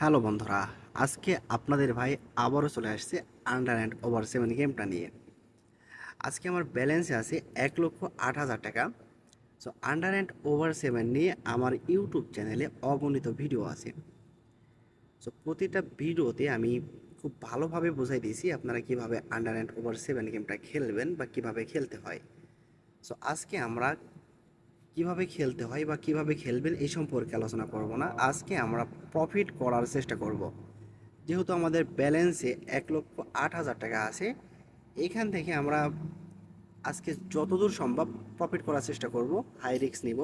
Hello বন্ধুরা, আজকে আপনাদের ভাই আবারও চলে আসছে আন্ডার অ্যান্ড ওভার 7 গেমটা নিয়ে। আজকে আমার ব্যালেন্সে আছে 1,08,000 টাকা। সো আন্ডার অ্যান্ড ওভার 7 নিয়ে আমার ইউটিউব চ্যানেলে অগণিত ভিডিও আছে। সো প্রতিটা ভিডিওতে আমি খুব ভালোভাবে বোঝাই দিয়েছি আপনারা কিভাবে আন্ডার অ্যান্ড ওভার 7 গেমটা খেলবেন বা কিভাবে খেলতে হয়। সো আজকে আমরা কিভাবে খেলতে হয় বা কিভাবে খেলবেন এই সম্পর্কে আলোচনা করব না, আজকে আমরা প্রফিট করার চেষ্টা করব। যেহেতু আমাদের ব্যালেন্সে 1,08,000 টাকা আছে, এখান থেকে আমরা আজকে যতদূর সম্ভব প্রফিট করার চেষ্টা করব, হাই রিস্ক নিব।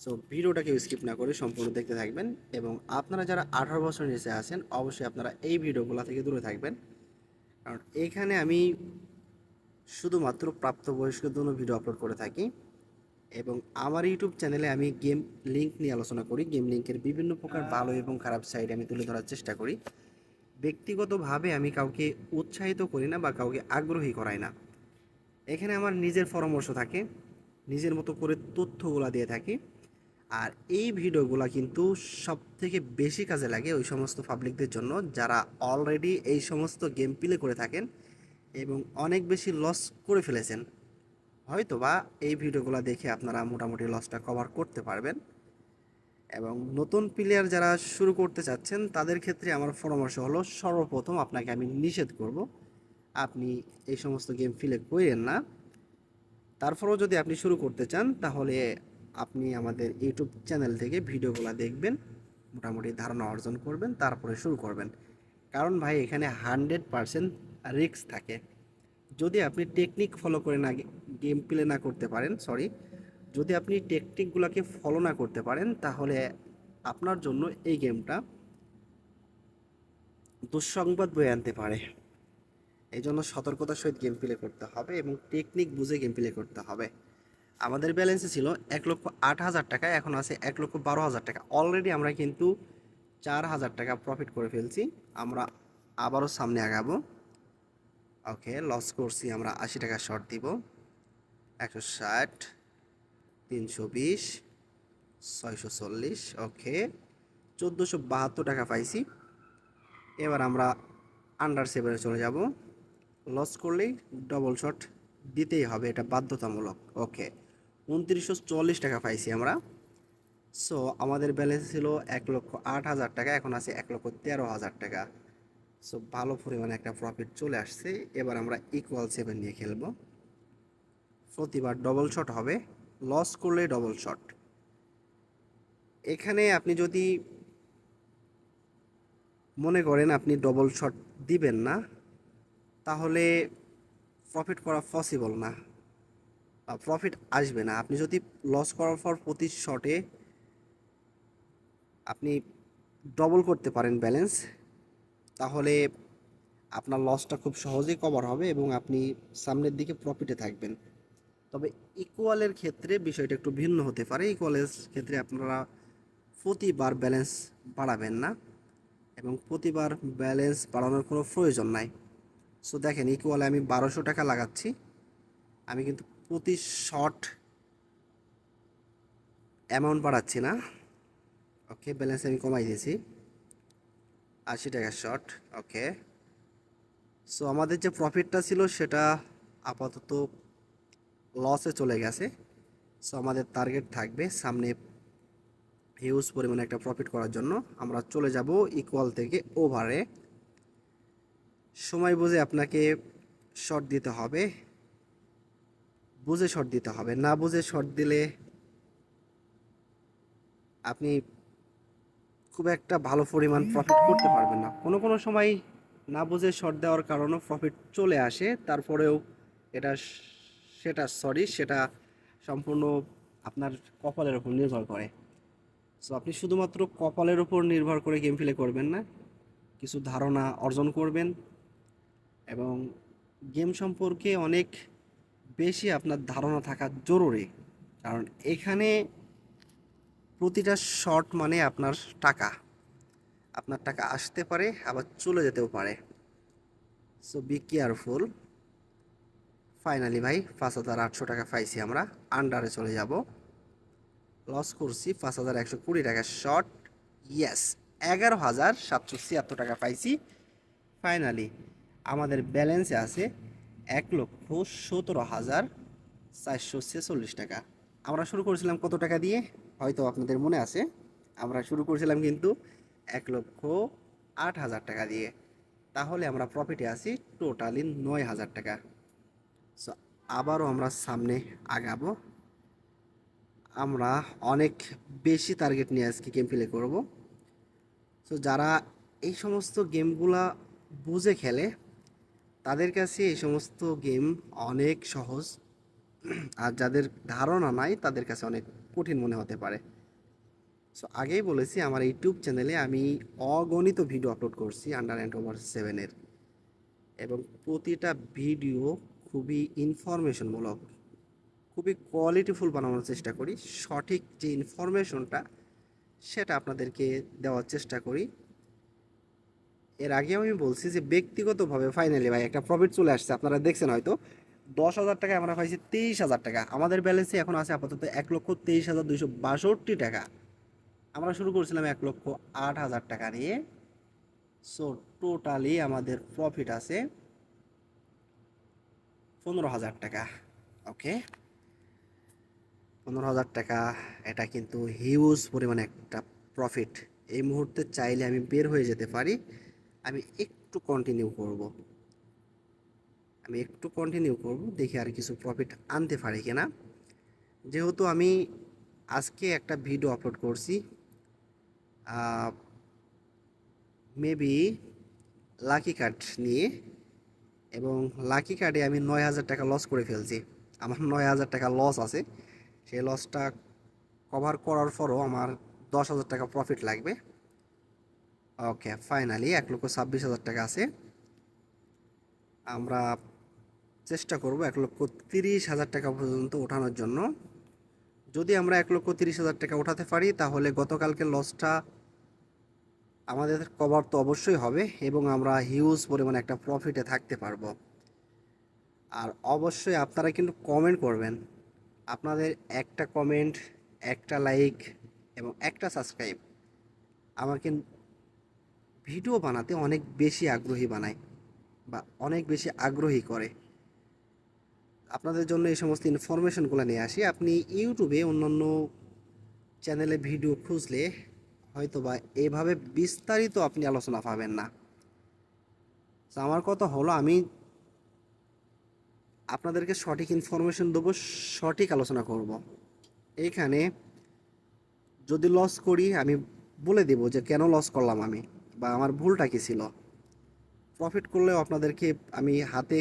সো ভিডিওটাকে স্কিপ না করে সম্পূর্ণ দেখতে থাকবেন, এবং আপনারা যারা 18 বছর নিচে আছেন অবশ্যই আপনারা এই ভিডিওগুলো থেকে দূরে থাকবেন, কারণ এখানে আমি শুধুমাত্র প্রাপ্তবয়স্কদের জন্য ভিডিও আপলোড করে থাকি। এবং আমার ইউটিউব চ্যানেলে আমি গেম লিঙ্ক নিয়ে আলোচনা করি, গেম লিঙ্কের বিভিন্ন প্রকার ভালো এবং খারাপ সাইড আমি তুলে ধরার চেষ্টা করি। ব্যক্তিগতভাবে আমি কাউকে উৎসাহিত করি না বা কাউকে আগ্রহী করাই না। এখানে আমার নিজের পরামর্শ থাকে, নিজের মতো করে তথ্যগুলো দিয়ে থাকি। আর এই ভিডিওগুলো কিন্তু সব থেকে বেশি কাজে লাগে ওই সমস্ত পাবলিকদের জন্য যারা অলরেডি এই সমস্ত গেম প্লে করে থাকেন এবং অনেক বেশি লস করে ফেলেছেন। হয়তো বা এই ভিডিওগুলো দেখে আপনারা মোটামুটি লসটা কভার করতে পারবেন। এবং নতুন প্লেয়ার যারা শুরু করতে চাচ্ছেন তাদের ক্ষেত্রে আমার পরামর্শ হলো, সর্বপ্রথম আপনাকে আমি নিষেধ করব আপনি এই সমস্ত গেম প্লে করেন না। তারপরেও যদি আপনি শুরু করতে চান তাহলে আপনি আমাদের ইউটিউব চ্যানেল থেকে ভিডিওগুলো দেখবেন, মোটামুটি ধারণা অর্জন করবেন, তারপরে শুরু করবেন। কারণ ভাই এখানে 100% রিস্ক থাকে। যদি আপনি টেকনিক ফলো করে না গেম প্লে না করতে পারেন, যদি আপনি টেকনিকগুলোকে ফলো না করতে পারেন তাহলে আপনার জন্য এই গেমটা দুঃসংবাদ বয়ে আনতে পারে। এই জন্য সতর্কতার সহিত গেম প্লে করতে হবে এবং টেকনিক বুঝে গেম প্লে করতে হবে। আমাদের ব্যালেন্সে ছিল 1,08,000 টাকা, এখন আছে 1,12,000 টাকা। অলরেডি আমরা কিন্তু 4,000 টাকা প্রফিট করে ফেলছি। আমরা আবারও সামনে আগাবো। ওকে, লস করছি আমরা 80 টাকা শর্ট দিব। 160, 320, 640, ওকে, 1,472 টাকা পাইছি। এবার আমরা আন্ডার সেভেনে চলে যাব। লস করলেই ডবল শট দিতেই হবে, এটা বাধ্যতামূলক। ওকে, 2,940 টাকা পাইছি আমরা। সো আমাদের ব্যালেন্স ছিল 1,08,000 টাকা, এখন আছে 1,13,000 টাকা। সো ভালো পরিমাণে একটা প্রফিট চলে আসছে। এবার আমরা ইকুয়াল 7 নিয়ে খেলবো। প্রতিবার ডবল শট হবে, লস করলেই ডবল শট। এখানে আপনি যদি মনে করেন আপনি ডবল শট দিবেন না, তাহলে প্রফিট করা পসিবল না, প্রফিট আসবে না। আপনি যদি লস করার পর প্রতি শটে আপনি ডবল করতে পারেন ব্যালেন্স, তাহলে আপনার লসটা খুব সহজেই কভার হবে এবং আপনি সামনের দিকে প্রফিটে থাকবেন। তবে ইকুয়ালের ক্ষেত্রে বিষয়টা একটু ভিন্ন হতে পারে। ইকুয়ালের ক্ষেত্রে আপনারা প্রতিবার ব্যালেন্স বাড়াবেন না এবং প্রতিবার ব্যালেন্স বাড়ানোর কোনো প্রয়োজন নাই। সো দেখেন, ইকুয়ালে আমি 1,200 টাকা লাগাচ্ছি, আমি কিন্তু প্রতি শট অ্যামাউন্ট বাড়াচ্ছি না। ওকে, ব্যালেন্স আমি কমাই দিয়েছি, 80 টাকা শট। ওকে, সো আমাদের যে প্রফিটটা ছিল সেটা আপাতত লসে চলে গেছে। সো আমাদের টার্গেট থাকবে সামনে হিউজ পরিমাণে একটা প্রফিট করার জন্য। আমরা চলে যাব ইকুয়াল থেকে ওভারে। সময় বুঝে আপনাকে শট দিতে হবে, বুঝে শট দিতে হবে। না বুঝে শট দিলে আপনি খুব একটা ভালো পরিমাণ প্রফিট করতে পারবেন না। কোনো কোনো সময় না বুঝে শট দেওয়ার কারণেও প্রফিট চলে আসে, তারপরেও এটা সেটা সম্পূর্ণ আপনার কপালের উপর নির্ভর করে। সো আপনি শুধুমাত্র কপালের উপর নির্ভর করে গেম প্লে করবেন না, কিছু ধারণা অর্জন করবেন এবং গেম সম্পর্কে অনেক বেশি আপনার ধারণা থাকা জরুরি। কারণ এখানে প্রতিটা শট মানে আপনার টাকা, আপনার টাকা আসতে পারে আবার চলে যেতেও পারে। So be careful. ফাইনালি ভাই 5,800 টাকা পাইছি আমরা, আন্ডারে চলে যাব। লস করছি 5,120 টাকা শট। ইয়েস, 11,776 টাকা পাইছি। ফাইনালি আমাদের ব্যালেন্সে আছে 1,17,446 টাকা। আমরা শুরু করেছিলাম কত টাকা দিয়ে হয়তো আপনাদের মনে আছে, আমরা শুরু করেছিলাম কিন্তু 1,08,000 টাকা দিয়ে। তাহলে আমরা প্রফিটে আছি টোটালি 9,000 টাকা। সো আবারও আমরা সামনে আগাবো, আমরা অনেক বেশি টার্গেট নিয়ে আজকে গেম প্লে করব। সো যারা এই সমস্ত গেমগুলা বুঝে খেলে তাদের কাছে এই সমস্ত গেম অনেক সহজ, আর যাদের ধারণা নাই তাদের কাছে অনেক কঠিন মনে হতে পারে। সো আগেই বলেছি আমার ইউটিউব চ্যানেলে আমি অগণিত ভিডিও আপলোড করছি আন্ডার অ্যান্ড ওভার 7-এর, এবং প্রতিটা ভিডিও খুবই ইনফরমেশনমূলক, খুবই কোয়ালিটিফুল বানানোর চেষ্টা করি। সঠিক যে ইনফরমেশনটা সেটা আপনাদেরকে দেওয়ার চেষ্টা করি। এর আগেও আমি বলছি যে ব্যক্তিগতভাবে ফাইনালি ভাই একটা প্রফিট চলে আসছে, আপনারা দেখছেন হয়তো 10,000 টাকায় আমরা পাইছি 23,000 টাকা। আমাদের ব্যালেন্সে এখন আছে আপাতত 1,23,262 টাকা। আমরা শুরু করেছিলাম 1,08,000 টাকা নিয়ে। সো টোটালি আমাদের প্রফিট আছে 15,000 টাকা। ওকে, 15,000 টাকা এটা কিন্তু হিউজ পরিমাণে একটা প্রফিট। এই মুহূর্তে চাইলে আমি বের হয়ে যেতে পারি, আমি একটু কন্টিনিউ করব, দেখি আর কিছু প্রফিট আনতে পারি কিনা। যেহেতু আমি আজকে একটা ভিডিও আপলোড করছি মেবি লাকি কার্ড নিয়ে, এবং লাকি কার্ডে আমি 9,000 টাকা লস করে ফেলছি। আমার 9,000 টাকা লস আছে, সেই লসটা কভার করার পরও আমার 10,000 টাকা প্রফিট লাগবে। ওকে, ফাইনালি 1,26,000 টাকা আছে। আমরা চেষ্টা করব 1,30,000 টাকা পর্যন্ত ওঠানোর জন্য। যদি আমরা 1,30,000 টাকা ওঠাতে পারি তাহলে গতকালকে লসটা আমাদের কভার তো অবশ্যই হবে, এবং আমরা হিউজ পরিমাণে একটা প্রফিটে থাকতে পারবো। আর অবশ্যই আপনারা কিন্তু কমেন্ট করবেন, আপনাদের একটা কমেন্ট, একটা লাইক এবং একটা সাবস্ক্রাইব আমাকে ভিডিও বানাতে অনেক বেশি আগ্রহী বানায় বা অনেক বেশি আগ্রহী করে। আপনাদের জন্য এই সমস্ত ইনফরমেশনগুলো নিয়ে আসি। আপনি ইউটিউবে অন্যান্য চ্যানেলে ভিডিও খুঁজলে হয়তো বা এভাবে বিস্তারিত আপনি আলোচনা পাবেন না। তো আমার কথা হলো আমি আপনাদেরকে সঠিক ইনফরমেশন দেবো, সঠিক আলোচনা করব। এইখানে যদি লস করি আমি বলে দেব যে কেন লস করলাম আমি, বা আমার ভুলটা কী ছিল। প্রফিট করলেও আপনাদেরকে আমি হাতে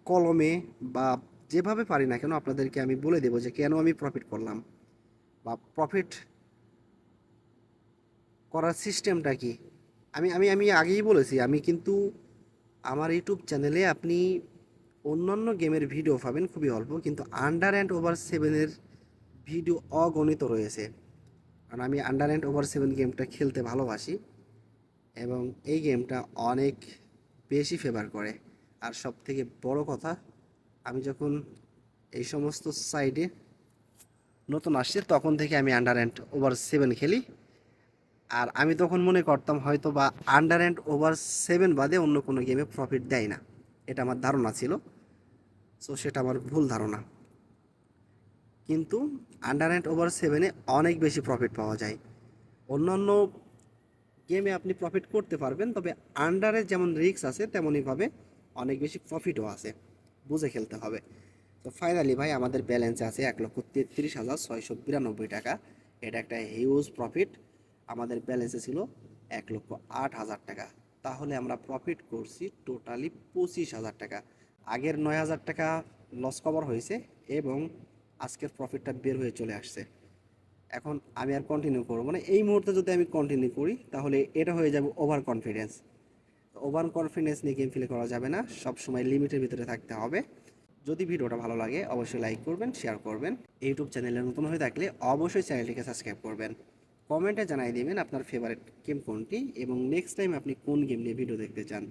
কলমে বা যেভাবে পারি না কেন আপনাদেরকে আমি বলে দেব যে কেন আমি প্রফিট করলাম, বা প্রফিট করার সিস্টেমটা কি। আমি আমি আমি আগেই বলেছি, আমি কিন্তু আমার ইউটিউব চ্যানেলে আপনি অন্যান্য গেমের ভিডিও পাবেন খুবই অল্প, কিন্তু আন্ডার অ্যান্ড ওভার 7-এর ভিডিও অগণিত রয়েছে। কারণ আমি আন্ডার অ্যান্ড ওভার 7 গেমটা খেলতে ভালোবাসি, এবং এই গেমটা অনেক বেশি ফেভার করে। আর সব থেকে বড় কথা, আমি যখন এই সমস্ত সাইডে নতুন আসছে তখন থেকে আমি আন্ডার অ্যান্ড ওভার 7 খেলি। আর আমি তখন মনে করতাম হয়তো বা আন্ডার অ্যান্ড ওভার 7 বাদে অন্য কোনো গেমে প্রফিট দেয় না, এটা আমার ধারণা ছিল। সো সেটা আমার ভুল ধারণা, কিন্তু আন্ডার অ্যান্ড ওভার 7-এ অনেক বেশি প্রফিট পাওয়া যায়। অন্যান্য গেমে আপনি প্রফিট করতে পারবেন, তবে আন্ডারে যেমন রিস্ক আছে তেমনইভাবে অনেক বেশি প্রফিটও আছে, বুঝে খেলতে হবে। তো ফাইনালি ভাই আমাদের ব্যালেন্সে আছে 1,33,692 টাকা। এটা একটা হিউজ প্রফিট। আমাদের ব্যালেন্সে ছিল 1,08,000 টাকা, তাহলে আমরা প্রফিট করছি টোটালি 25,000 টাকা। আগের 9,000 টাকা লস কভার হয়েছে, এবং আজকের প্রফিটটা বের হয়ে চলে আসছে। এখন আমি আর কন্টিনিউ করবো না, এই মুহূর্তে যদি আমি কন্টিনিউ করি তাহলে এটা হয়ে যাবে ওভার কনফিডেন্স। ওভার কনফিডেন্স নিয়ে গেম প্লে করা যাবে না, সব সময় লিমিটের ভিতরে থাকতে হবে। যদি ভিডিওটা ভালো লাগে অবশ্যই লাইক করবেন, শেয়ার করবেন। ইউটিউব চ্যানেলে নতুন হয়ে থাকলে অবশ্যই চ্যানেলটিকে সাবস্ক্রাইব করবেন। কমেন্টে জানিয়ে দিবেন আপনার ফেভারিট গেম কোনটি, এবং নেক্সট টাইম আপনি কোন গেম নিয়ে ভিডিও দেখতে চান।